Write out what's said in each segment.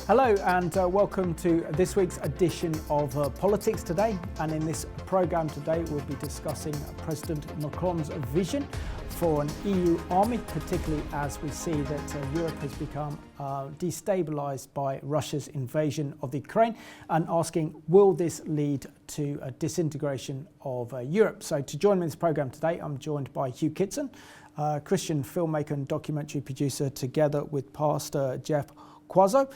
Hello and welcome to this week's edition of Politics Today, and in this programme today we'll be discussing President Macron's vision for an EU army, particularly as we see that Europe has become destabilised by Russia's invasion of the Ukraine, and asking, will this lead to a disintegration of Europe? So to join me in this programme today, I'm joined by Hugh Kitson, Christian filmmaker and documentary producer, together with Pastor Jeff Quazzo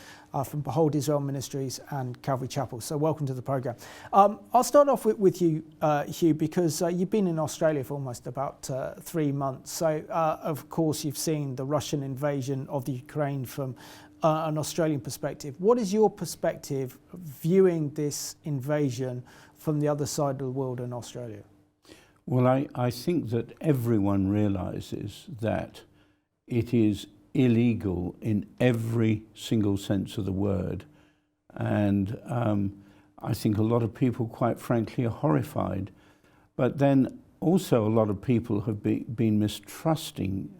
from Behold Israel Ministries and Calvary Chapel. So welcome to the programme. I'll start off with you, Hugh, because you've been in Australia for almost about 3 months. So, of course, you've seen the Russian invasion of the Ukraine from an Australian perspective. What is your perspective viewing this invasion from the other side of the world in Australia? Well, I think that everyone realises that it is illegal in every single sense of the word, and I think a lot of people, quite frankly, are horrified. But then also a lot of people have been mistrusting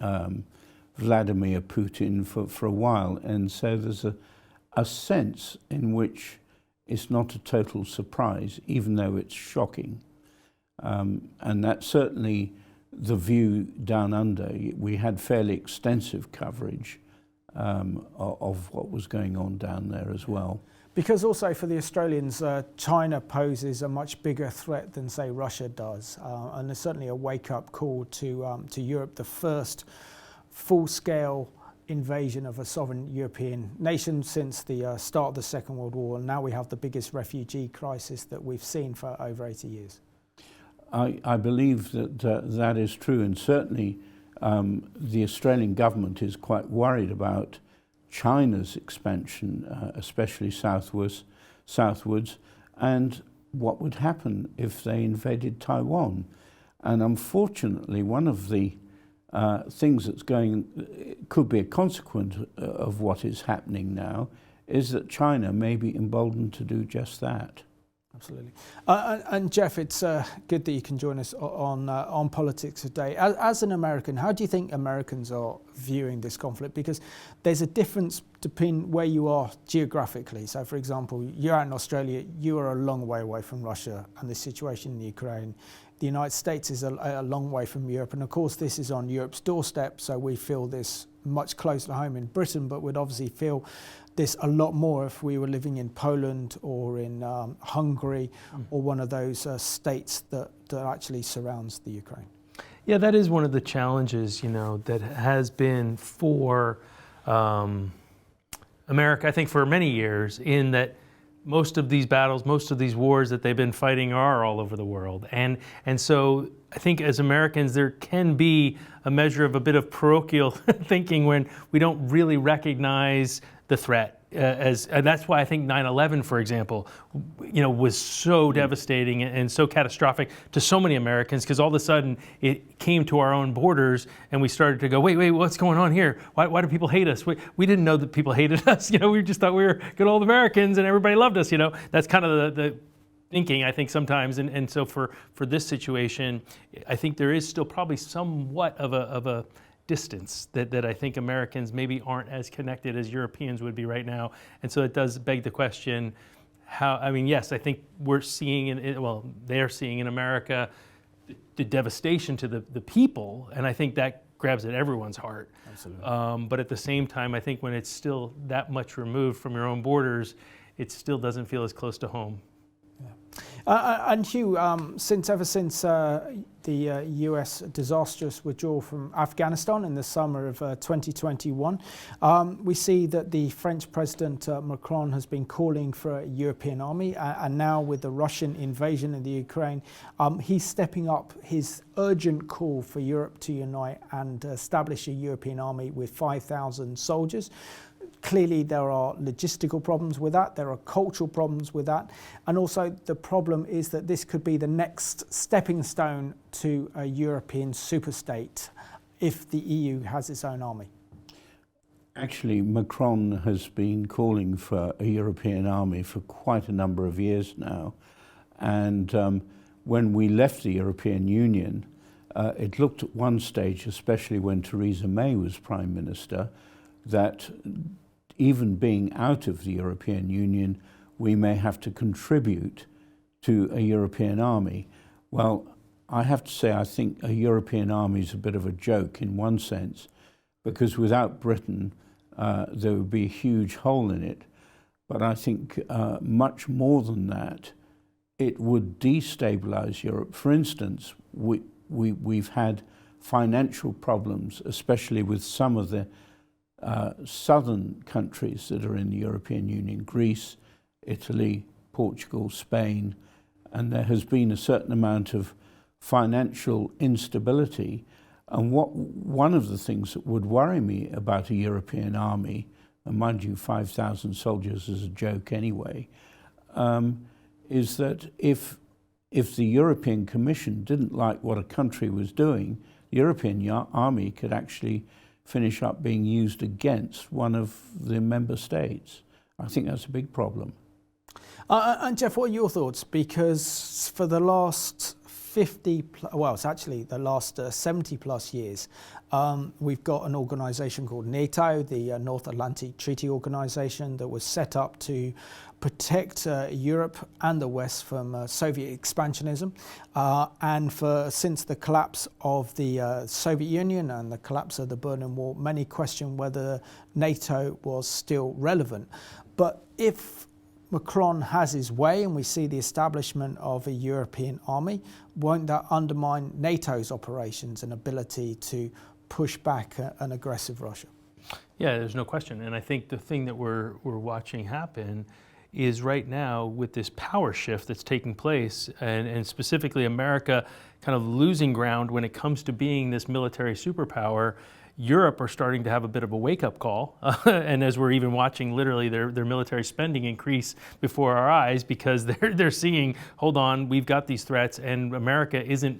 Vladimir Putin for a while, and so there's a sense in which it's not a total surprise, even though it's shocking, and that's certainly the view down under. We had fairly extensive coverage of what was going on down there as well. Because also for the Australians, China poses a much bigger threat than, say, Russia does. And there's certainly a wake-up call to Europe, the first full-scale invasion of a sovereign European nation since the start of the Second World War. And now we have the biggest refugee crisis that we've seen for over 80 years. I believe that that is true, and certainly the Australian government is quite worried about China's expansion, especially southwards, and what would happen if they invaded Taiwan. And unfortunately, one of the things that's could be a consequence of what is happening now is that China may be emboldened to do just that. Absolutely. And Jeff, it's good that you can join us on Politics Today. As an American, how do you think Americans are viewing this conflict? Because there's a difference between where you are geographically. So, for example, you're out in Australia, you are a long way away from Russia and the situation in the Ukraine. The United States is a long way from Europe. And of course, this is on Europe's doorstep, so we feel this much closer to home in Britain, but would obviously feel this a lot more if we were living in Poland or in Hungary or one of those states that actually surrounds the Ukraine. Yeah, that is one of the challenges, that has been for America, I think, for many years, in that most of these battles, most of these wars that they've been fighting are all over the world. And so I think as Americans, there can be a measure of a bit of parochial thinking when we don't really recognize the threat. And that's why I think 9/11, for example, was so devastating and so catastrophic to so many Americans, because all of a sudden it came to our own borders and we started to go, wait, what's going on here? Why do people hate us? We didn't know that people hated us. We just thought we were good old Americans and everybody loved us. That's kind of the thinking, I think, sometimes. And so for this situation, I think there is still probably somewhat of a distance that I think Americans maybe aren't as connected as Europeans would be right now. And so it does beg the question, yes, I think we're seeing, they're seeing in America the devastation to the people, and I think that grabs at everyone's heart. Absolutely. But at the same time, I think when it's still that much removed from your own borders, it still doesn't feel as close to home. And Hugh, ever since the US disastrous withdrawal from Afghanistan in the summer of 2021, we see that the French President Macron has been calling for a European army, and now with the Russian invasion of the Ukraine, he's stepping up his urgent call for Europe to unite and establish a European army with 5,000 soldiers. Clearly, there are logistical problems with that. There are cultural problems with that. And also the problem is that this could be the next stepping stone to a European superstate if the EU has its own army. Actually, Macron has been calling for a European army for quite a number of years now. And when we left the European Union, it looked at one stage, especially when Theresa May was Prime Minister, that even being out of the European Union, we may have to contribute to a European army. Well, I have to say I think a European army is a bit of a joke in one sense, because without Britain there would be a huge hole in it. But I think much more than that, it would destabilise Europe. For instance, we've had financial problems, especially with some of the southern countries that are in the European Union, Greece, Italy, Portugal, Spain, and there has been a certain amount of financial instability. And one of the things that would worry me about a European army, and mind you, 5,000 soldiers is a joke anyway, is that if the European Commission didn't like what a country was doing, the European army could actually finish up being used against one of the member states. I think that's a big problem. And Jeff, what are your thoughts? Because for the last 70 plus years, we've got an organisation called NATO, the North Atlantic Treaty Organisation, that was set up to protect Europe and the West from Soviet expansionism. And since the collapse of the Soviet Union and the collapse of the Berlin Wall, many question whether NATO was still relevant. But if Macron has his way and we see the establishment of a European army, won't that undermine NATO's operations and ability to push back an aggressive Russia? Yeah, there's no question. And I think the thing that we're watching happen is right now with this power shift that's taking place, and specifically America kind of losing ground when it comes to being this military superpower, Europe are starting to have a bit of a wake-up call, and as we're even watching literally their military spending increase before our eyes, because they're seeing, hold on, we've got these threats, and America isn't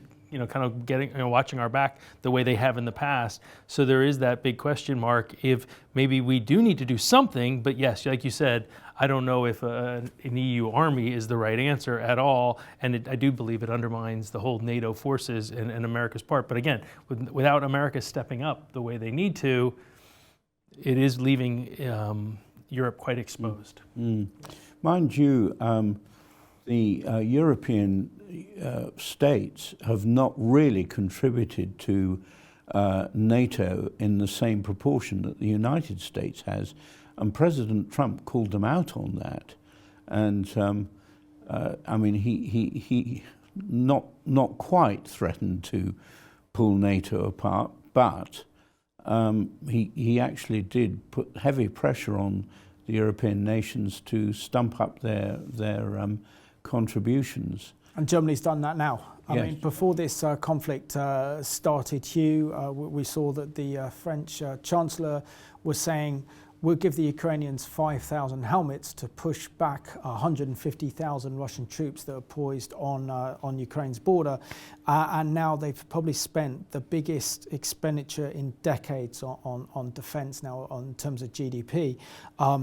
kind of watching our back the way they have in the past. So there is that big question mark if maybe we do need to do something. But yes, like you said, I don't know if an EU army is the right answer at all, and I do believe it undermines the whole NATO forces and America's part. But again, without America stepping up the way they need to, it is leaving Europe quite exposed. Mind you, the European states have not really contributed to NATO in the same proportion that the United States has. And President Trump called them out on that, and I mean he not quite threatened to pull NATO apart, but he actually did put heavy pressure on the European nations to stump up their contributions. And Germany's done that now. I Yes. mean, before this conflict started, Hugh, we saw that the French Chancellor was saying, we'll give the Ukrainians 5,000 helmets to push back 150,000 Russian troops that are poised on Ukraine's border. And now they've probably spent the biggest expenditure in decades on defence now in terms of GDP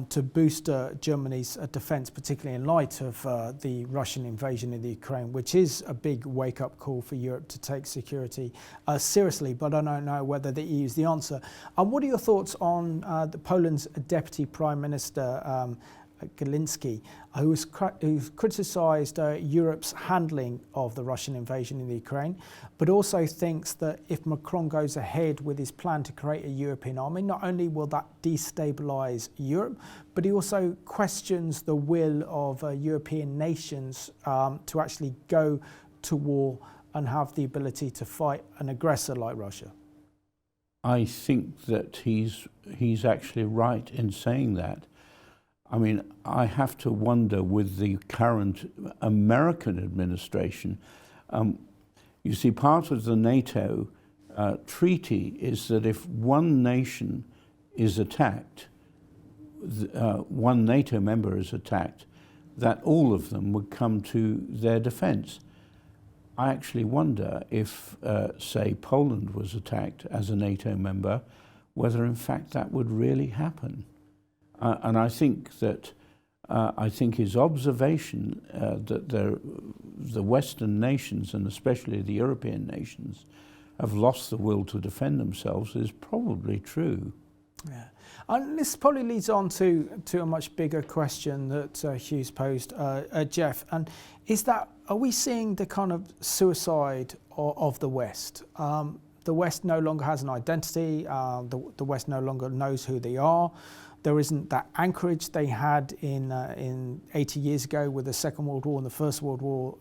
to boost Germany's defence, particularly in light of the Russian invasion of the Ukraine, which is a big wake-up call for Europe to take security seriously. But I don't know whether the EU is the answer. What are your thoughts on Poland's Deputy Prime Minister Glinski, who's criticised Europe's handling of the Russian invasion in the Ukraine, but also thinks that if Macron goes ahead with his plan to create a European army, not only will that destabilise Europe, but he also questions the will of European nations to actually go to war and have the ability to fight an aggressor like Russia. I think that he's actually right in saying that. I mean, I have to wonder with the current American administration. You see, part of the NATO treaty is that if one nation is attacked, one NATO member is attacked, that all of them would come to their defense. I actually wonder if, say, Poland was attacked as a NATO member, whether in fact that would really happen. And I think that his observation that the Western nations, and especially the European nations, have lost the will to defend themselves is probably true. Yeah, and this probably leads on to a much bigger question that Hugh's posed, Jeff, and is that, are we seeing the kind of suicide of the West? The West no longer has an identity, the West no longer knows who they are. There isn't that anchorage they had in 80 years ago with the Second World War and the First World War.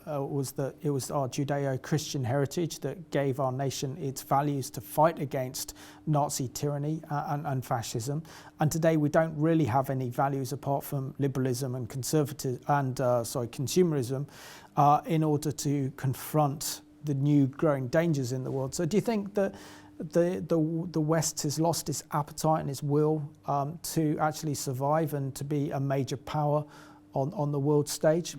It was our Judeo-Christian heritage that gave our nation its values to fight against Nazi tyranny and fascism. And today we don't really have any values apart from liberalism and consumerism in order to confront the new growing dangers in the world. So do you think that the West has lost its appetite and its will to actually survive and to be a major power on the world stage?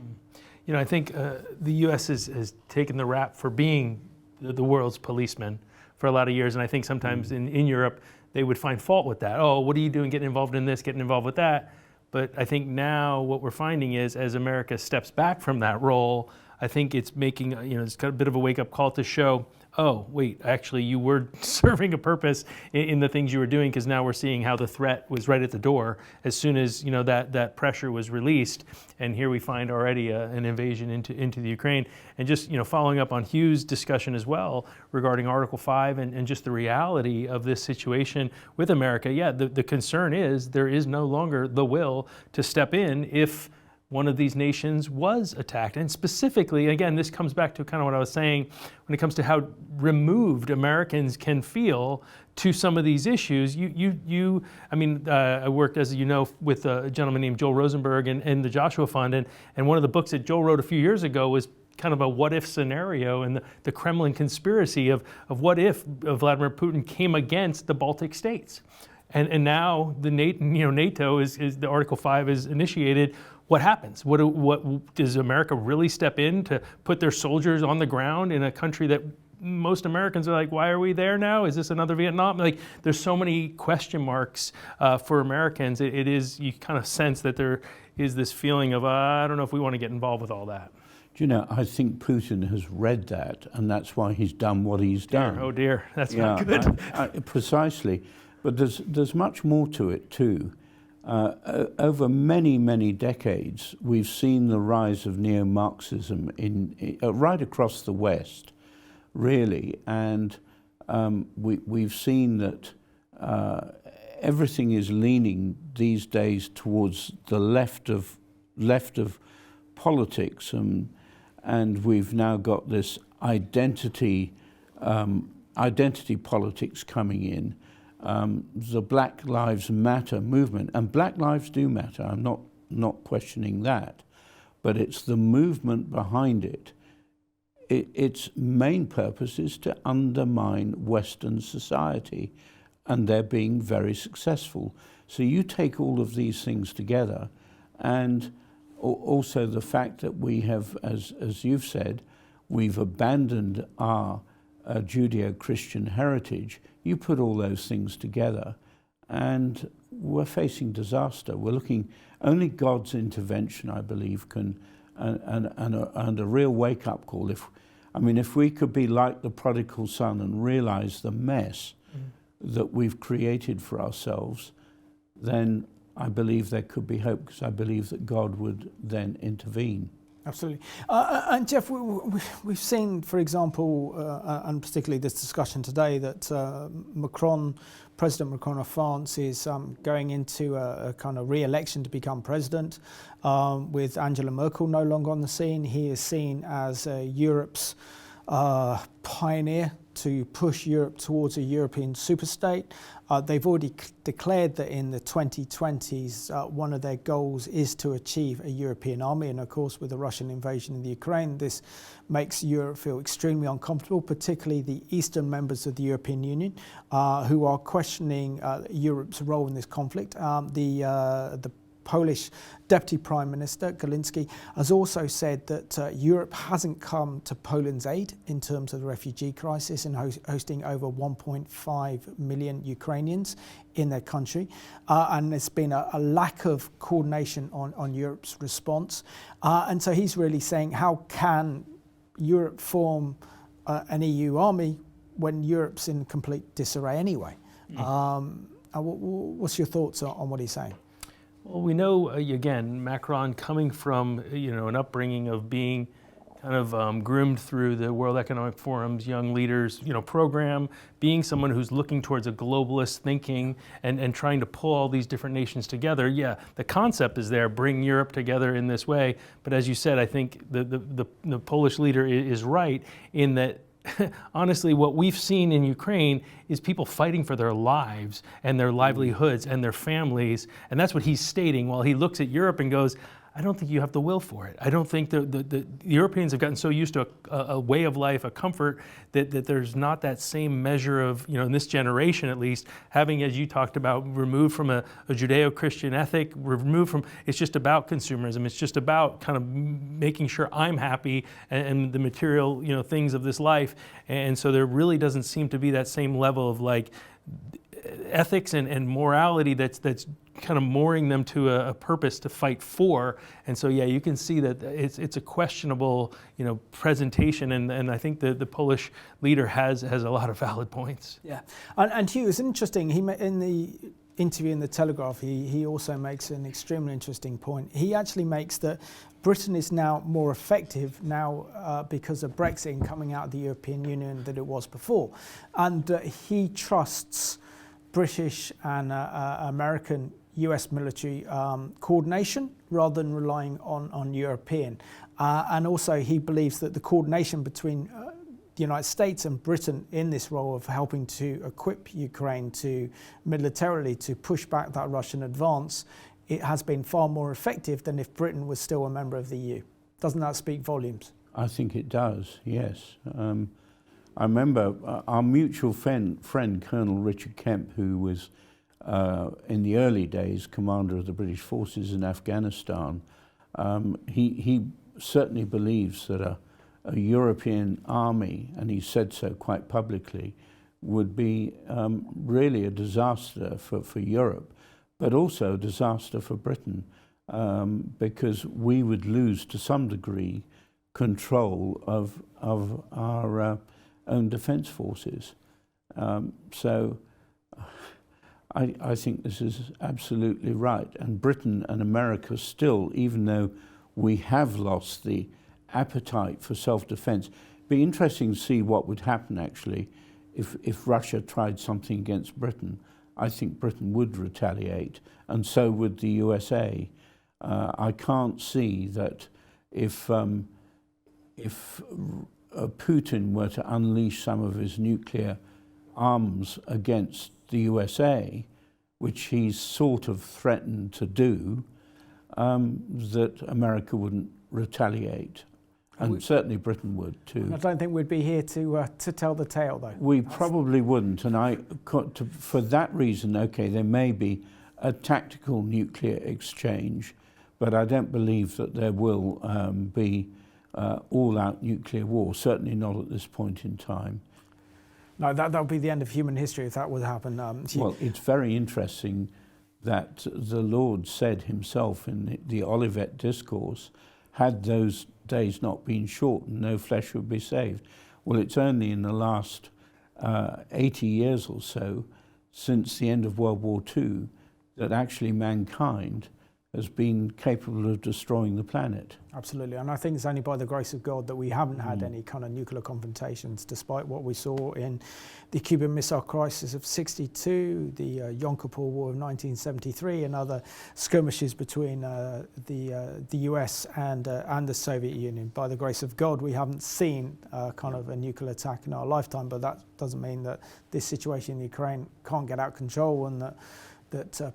You know, I think the U.S. has taken the rap for being the world's policeman for a lot of years, and I think sometimes in Europe they would find fault with that. Oh, what are you doing getting involved in this, getting involved with that? But I think now what we're finding is, as America steps back from that role, I think it's making, it's got a bit of a wake-up call to show, oh, wait, actually you were serving a purpose in the things you were doing, because now we're seeing how the threat was right at the door as soon as that pressure was released. And here we find already an invasion into the Ukraine. And just following up on Hugh's discussion as well regarding Article 5 and just the reality of this situation with America, yeah, the concern is there is no longer the will to step in if one of these nations was attacked. And specifically, again, this comes back to kind of what I was saying when it comes to how removed Americans can feel to some of these issues. I worked, as you know, with a gentleman named Joel Rosenberg and the Joshua Fund, and one of the books that Joel wrote a few years ago was kind of a what-if scenario and the Kremlin conspiracy of what if Vladimir Putin came against the Baltic states. And now the NATO is the Article 5 is initiated. What happens? What does America really step in to put their soldiers on the ground in a country that most Americans are like, why are we there now? Is this another Vietnam? Like, there's so many question marks for Americans. It is, you kind of sense that there is this feeling of, I don't know if we want to get involved with all that. Do you know, I think Putin has read that, and that's why he's done what he's done. Oh dear, that's not good. Precisely. But there's much more to it too. Over many, many decades, we've seen the rise of neo-Marxism right across the West, really, and we've seen that everything is leaning these days towards the left of politics, and we've now got this identity politics coming in. The Black Lives Matter movement, and Black lives do matter, I'm not questioning that, but it's the movement behind it. Its main purpose is to undermine Western society, and they're being very successful. So you take all of these things together, and also the fact that we have, as you've said, we've abandoned our Judeo-Christian heritage. You put all those things together and we're facing disaster. We're looking, only God's intervention, I believe, can, and a real wake-up call. If we could be like the prodigal son and realize the mess that we've created for ourselves, then I believe there could be hope, because I believe that God would then intervene. Absolutely. And Jeff, we've seen, for example, and particularly this discussion today, that President Macron of France is going into a kind of re-election to become president, with Angela Merkel no longer on the scene. He is seen as Europe's pioneer to push Europe towards a European superstate. They've already declared that in the 2020s, one of their goals is to achieve a European army. And of course, with the Russian invasion in the Ukraine, this makes Europe feel extremely uncomfortable, particularly the eastern members of the European Union, who are questioning Europe's role in this conflict. The Polish Deputy Prime Minister Glinski has also said that Europe hasn't come to Poland's aid in terms of the refugee crisis and hosting over 1.5 million Ukrainians in their country. And there's been a lack of coordination on Europe's response. And so he's really saying, how can Europe form an EU army when Europe's in complete disarray anyway? What's your thoughts on what he's saying? Well, we know, again, Macron coming from, an upbringing of being kind of groomed through the World Economic Forum's Young Leaders, program, being someone who's looking towards a globalist thinking and trying to pull all these different nations together. Yeah, the concept is there, bring Europe together in this way. But as you said, I think the Polish leader is right in that honestly, what we've seen in Ukraine is people fighting for their lives and their livelihoods and their families. And that's what he's stating while he looks at Europe and goes, I don't think you have the will for it. I don't think the Europeans have gotten so used to a way of life, a comfort, that there's not that same measure of, in this generation at least, having, as you talked about, removed from a Judeo-Christian ethic, removed from, it's just about consumerism. It's just about kind of making sure I'm happy and the material, things of this life. And so there really doesn't seem to be that same level of like ethics and morality that's kind of mooring them to a purpose to fight for. And so, yeah, you can see that it's a questionable, presentation. And I think the Polish leader has a lot of valid points. Yeah, and Hugh, it's interesting. In the interview in the Telegraph, he also makes an extremely interesting point. He actually makes that Britain is now more effective now because of Brexit and coming out of the European Union than it was before, and he trusts British and American US military coordination rather than relying on European. And also he believes that the coordination between the United States and Britain in this role of helping to equip Ukraine to militarily to push back that Russian advance, it has been far more effective than if Britain was still a member of the EU. Doesn't that speak volumes? I think it does, yes. I remember our mutual friend, Colonel Richard Kemp, who was in the early days commander of the British forces in Afghanistan. He certainly believes that a European army, and he said so quite publicly, would be really a disaster for Europe, but also a disaster for Britain, because we would lose to some degree control of our own defence forces. So I think this is absolutely right. And Britain and America still, even though we have lost the appetite for self-defence, it'd be interesting to see what would happen actually if Russia tried something against Britain. I think Britain would retaliate, and so would the USA. I can't see that if Putin were to unleash some of his nuclear arms against the USA, which he's sort of threatened to do, that America wouldn't retaliate. And certainly Britain would too. I don't think we'd be here to tell the tale, though. We probably wouldn't, and for that reason, okay, there may be a tactical nuclear exchange, but I don't believe that there will be all-out nuclear war, certainly not at this point in time. No, that would be the end of human history if that would happen. Well, it's very interesting that the Lord said himself in the Olivet Discourse, had those days not been shortened, no flesh would be saved. Well, it's only in the last 80 years or so, since the end of World War II, that actually mankind has been capable of destroying the planet. Absolutely, and I think it's only by the grace of God that we haven't had any kind of nuclear confrontations, despite what we saw in the Cuban Missile Crisis of '62, the Yom Kippur War of 1973, and other skirmishes between the US and the Soviet Union. By the grace of God, we haven't seen kind of a nuclear attack in our lifetime, but that doesn't mean that this situation in Ukraine can't get out of control, and that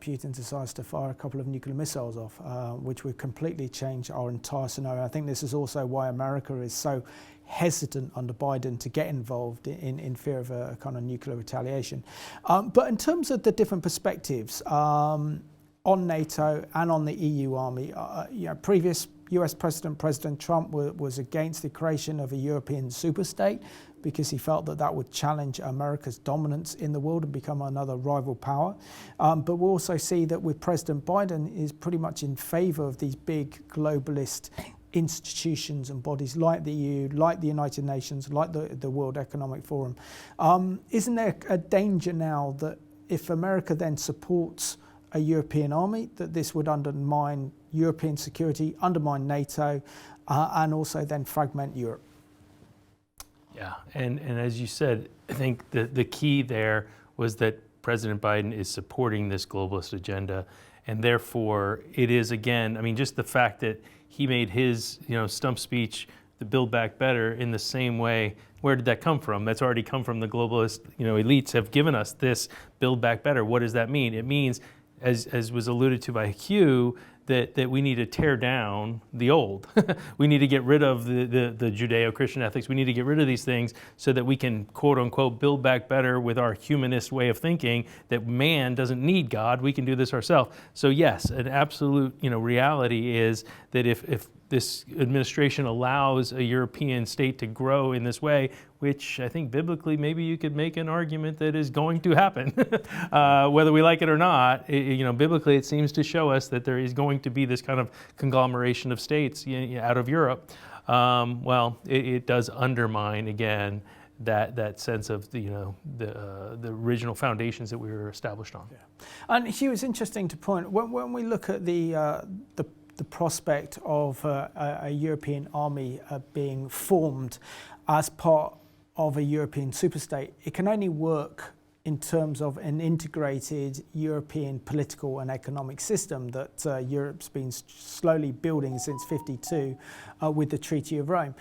Putin decides to fire a couple of nuclear missiles off, which would completely change our entire scenario. I think this is also why America is so hesitant under Biden to get involved in fear of a kind of nuclear retaliation. But in terms of the different perspectives on NATO and on the EU army, previous US President Trump was against the creation of a European superstate because he felt that would challenge America's dominance in the world and become another rival power. But we also see that with President Biden is pretty much in favor of these big globalist institutions and bodies like the EU, like the United Nations, like the World Economic Forum. Isn't there a danger now that if America then supports a European army, that this would undermine European security, undermine NATO, and also then fragment Europe. Yeah, and as you said, I think the key there was that President Biden is supporting this globalist agenda, and therefore it is, again, I mean, just the fact that he made his, stump speech, the Build Back Better, in the same way. Where did that come from? That's already come from the globalist, elites have given us this Build Back Better. What does that mean? It means, as was alluded to by Hugh, that we need to tear down the old. We need to get rid of the Judeo-Christian ethics. We need to get rid of these things so that we can, quote unquote, build back better with our humanist way of thinking, that man doesn't need God, we can do this ourselves. So yes, an absolute reality is that if this administration allows a European state to grow in this way, which I think biblically maybe you could make an argument that is going to happen, whether we like it or not. Biblically it seems to show us that there is going to be this kind of conglomeration of states out of Europe. It does undermine, again, that sense of the original foundations that we were established on. Yeah. And Hugh, it's interesting to point when we look at the prospect of a European army being formed as part of a European superstate, it can only work in terms of an integrated European political and economic system that Europe's been slowly building since '52 with the Treaty of Rome.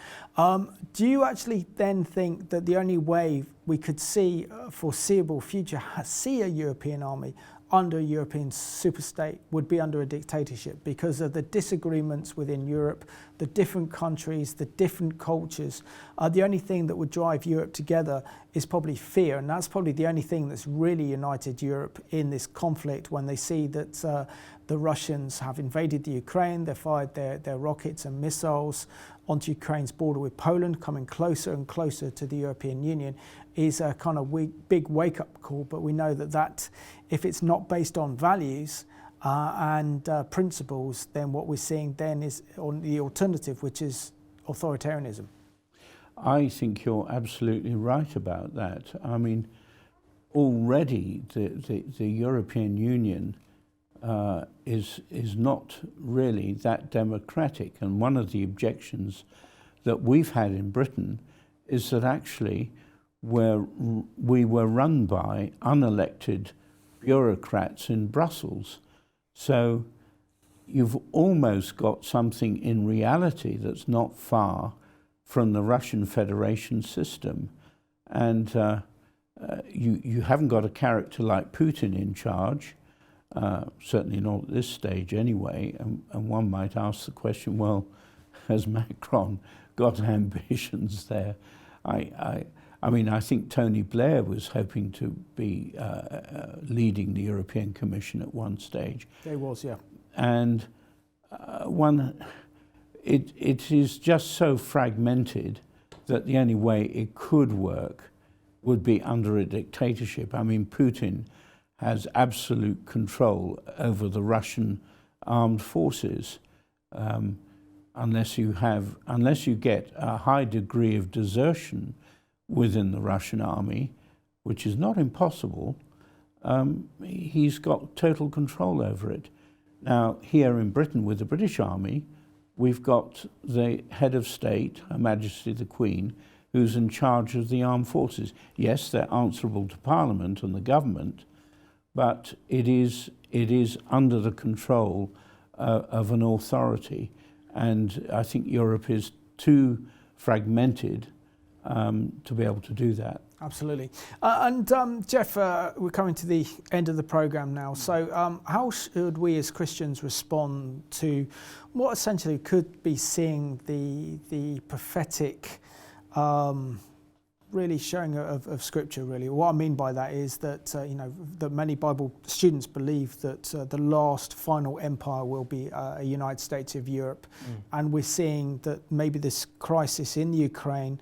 Do you actually then think that the only way we could see a foreseeable future see a European army under a European superstate would be under a dictatorship, because of the disagreements within Europe, the different countries, the different cultures? The only thing that would drive Europe together is probably fear, and that's probably the only thing that's really united Europe in this conflict, when they see that the Russians have invaded the Ukraine, they've fired their rockets and missiles onto Ukraine's border with Poland, coming closer and closer to the European Union, is a kind of big wake-up call. But we know that if it's not based on values and principles, then what we're seeing then is on the alternative, which is authoritarianism. I think you're absolutely right about that. I mean, already the European Union is not really that democratic, and one of the objections that we've had in Britain is that actually we were run by unelected bureaucrats in Brussels. So you've almost got something in reality that's not far from the Russian Federation system, and you haven't got a character like Putin in charge. Certainly not at this stage anyway, and one might ask the question, well, has Macron got ambitions there? I mean, I think Tony Blair was hoping to be leading the European Commission at one stage. He was, yeah. And it is just so fragmented that the only way it could work would be under a dictatorship. I mean, Putin has absolute control over the Russian armed forces. Unless you get a high degree of desertion within the Russian army, which is not impossible, he's got total control over it. Now, here in Britain with the British Army, we've got the head of state, Her Majesty the Queen, who's in charge of the armed forces. Yes, they're answerable to Parliament and the government, but it is under the control of an authority. And I think Europe is too fragmented to be able to do that. Absolutely. And Jeff, we're coming to the end of the programme now. So how should we as Christians respond to what essentially could be seeing the prophetic really showing of Scripture, really? What I mean by that is that, that many Bible students believe that the last final empire will be a United States of Europe. And we're seeing that maybe this crisis in Ukraine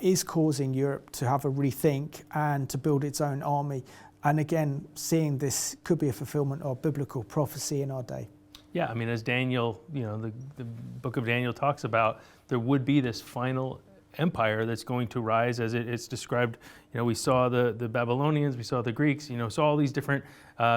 is causing Europe to have a rethink and to build its own army. And again, seeing this could be a fulfillment of biblical prophecy in our day. Yeah, I mean, as Daniel, the book of Daniel talks about, there would be this final empire that's going to rise, as it's described, we saw the Babylonians, we saw the Greeks, saw all these different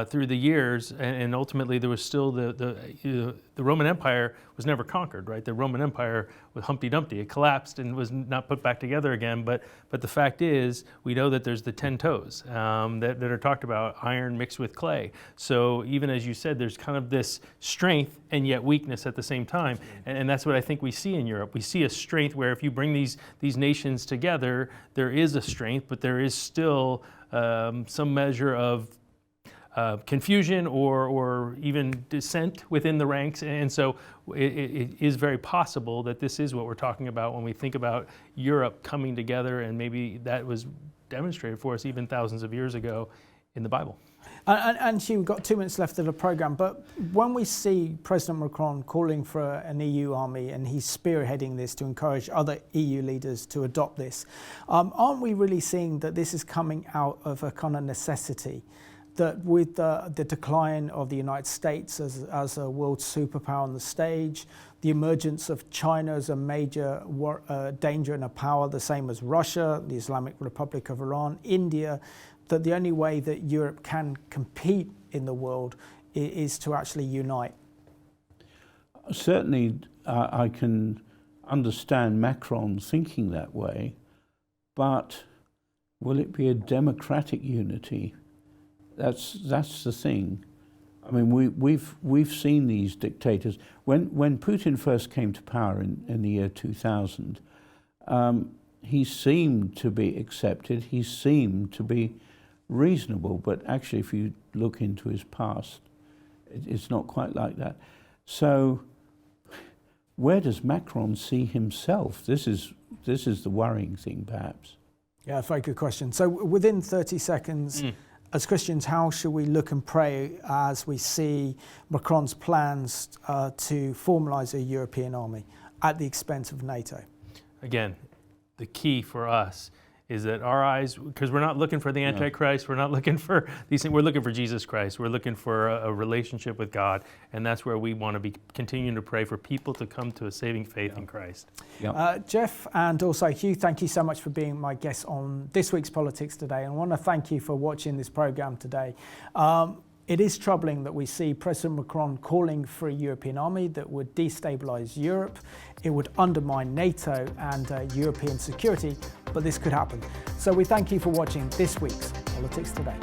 through the years, and ultimately there was still the Roman Empire was never conquered, right? The Roman Empire was Humpty Dumpty. It collapsed and was not put back together again. But the fact is, we know that there's the 10 toes that are talked about, iron mixed with clay. So even as you said, there's kind of this strength and yet weakness at the same time, and that's what I think we see in Europe. We see a strength where if you bring these nations together, there is a strength, but there is still some measure of confusion or even dissent within the ranks. And so it is very possible that this is what we're talking about when we think about Europe coming together, and maybe that was demonstrated for us even thousands of years ago in the Bible. And Hugh, we've got 2 minutes left of the programme, but when we see President Macron calling for an EU army and he's spearheading this to encourage other EU leaders to adopt this, aren't we really seeing that this is coming out of a kind of necessity? That with the decline of the United States as a world superpower on the stage, the emergence of China as a major danger and a power, the same as Russia, the Islamic Republic of Iran, India, that the only way that Europe can compete in the world is to actually unite. Certainly, I can understand Macron thinking that way, but will it be a democratic unity? That's the thing. I mean, we've seen these dictators. When Putin first came to power in the year 2000, he seemed to be accepted. He seemed to be reasonable, but actually, if you look into his past, it's not quite like that. So, where does Macron see himself? This is the worrying thing, perhaps. Yeah, very good question. So, within 30 seconds. As Christians, how should we look and pray as we see Macron's plans to formalise a European army at the expense of NATO? Again, the key for us is that our eyes, because we're not looking for the Antichrist, we're not looking for these things, we're looking for Jesus Christ. We're looking for a relationship with God, and that's where we want to be continuing to pray for people to come to a saving faith in Christ. Jeff and also Hugh, thank you so much for being my guest on this week's Politics Today, and I want to thank you for watching this programme today. It is troubling that we see President Macron calling for a European army that would destabilise Europe. It would undermine NATO and European security, but this could happen. So we thank you for watching this week's Politics Today.